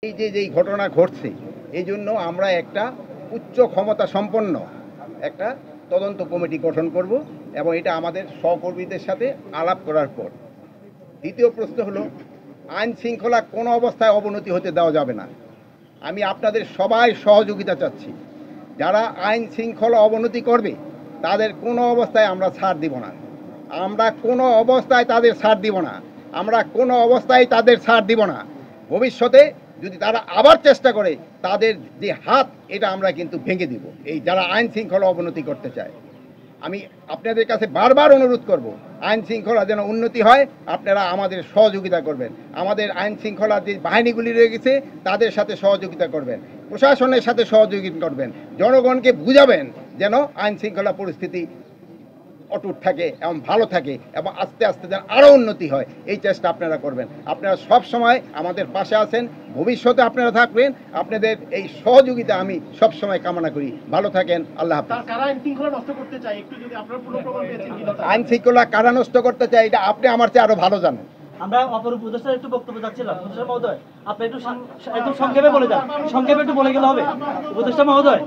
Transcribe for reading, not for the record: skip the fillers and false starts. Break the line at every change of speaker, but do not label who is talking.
এই যে যেই ঘটনা ঘটছে এই জন্য আমরা একটা উচ্চ ক্ষমতা সম্পন্ন একটা তদন্ত কমিটি গঠন করব এবং এটা আমাদের সহকর্মীদের সাথে আলাপ করার পর। দ্বিতীয় প্রশ্ন হলো, আইন শৃঙ্খলা কোনো অবস্থায় অবনতি হতে দেওয়া যাবে না। আমি আপনাদের সবাই সহযোগিতা চাচ্ছি। যারা আইন শৃঙ্খলা অবনতি করবে তাদের কোনো অবস্থায় আমরা ছাড় দিব না। আমরা কোনো অবস্থায় তাদের ছাড় দিব না। আমরা কোনো অবস্থায় তাদের ছাড় দিব না। ভবিষ্যতে যদি তারা আবার চেষ্টা করে তাদের যে হাত এটা আমরা কিন্তু ভেঙে দিব, এই যারা আইন শৃঙ্খলা অবনতি করতে চায়। আমি আপনাদের কাছে বারবার অনুরোধ করব, আইন শৃঙ্খলা যেন উন্নতি হয়, আপনারা আমাদের সহযোগিতা করবেন। আমাদের আইন শৃঙ্খলার যে বাহিনীগুলি রয়ে গেছে তাদের সাথে সহযোগিতা করবেন, প্রশাসনের সাথে সহযোগিতা করবেন, জনগণকে বুঝাবেন যেন আইন শৃঙ্খলা পরিস্থিতি অটুট থাকে এবং ভালো থাকে এবং আস্তে আস্তে যেন আরও উন্নতি হয়, এই চেষ্টা আপনারা করবেন। আপনারা সব সময় আমাদের পাশে আছেন, ভবিষ্যতে আপনারা থাকবেন। আপনাদের এই সহযোগিতা আমি সব সময় কামনা করি। ভালো থাকেন, আল্লাহ হাফেজ।
আইন শৃঙ্খলা নষ্ট করতে চায়, একটু যদি আপনারা পুরো প্রমাণ পেয়েছেন কিনা?
আইন শৃঙ্খলা কারা নষ্ট করতে চায় এটা আপনি আমার চেয়ে আরো ভালো জানেন।
আমরা অপর উপদেষ্টার একটু বক্তব্য চাচ্ছিলাম। উপদেষ্টা মহোদয়, আপনি একটু সংক্ষেপে বলে যান, সংক্ষেপে একটু বলে গেলে হবে। উপদেষ্টা মহোদয়,